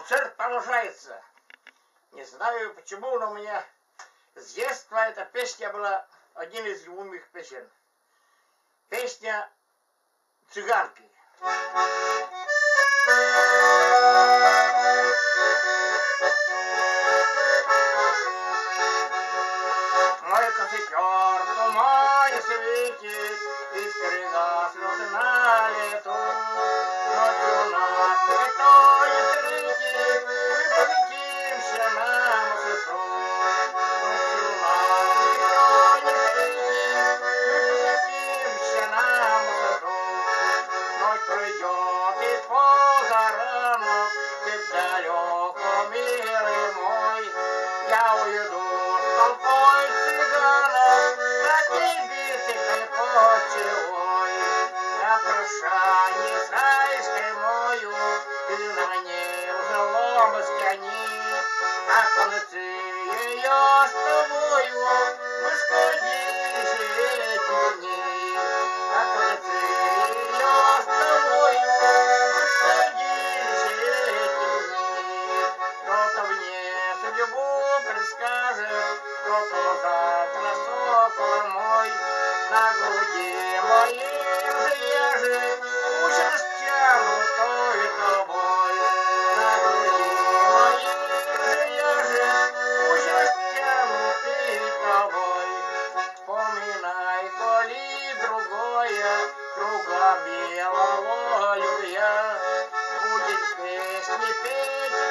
Концерт продолжается. Не знаю почему, но у меня с детства эта песня была один из любимых песен. Песня «Цыганки». Мой косичок в тумане светит, искры гаснут на лету. Ночью у нас никто не встретит, мы полетимся на высоту. Ночью у нас никто не встретит, мы полетимся на высоту. Ночь пройдет и позарано, ты в далеком мире мой, я уйду с толпой цыганов, на тебе ты поцелуй. На прощание с райской мою, ты на ней узлом стяни, а в конце ее с тобою мы сходили жить дни. А в конце ее с тобою мы сходили жить дни. Кто-то мне судьбу предскажет, кто-то завтра сокол мой на груди моей. Пусть растянут той тобой на груди моей же, пусть растянут и тобой. Вспоминай, коли другое, кругом белого я, будет песни петь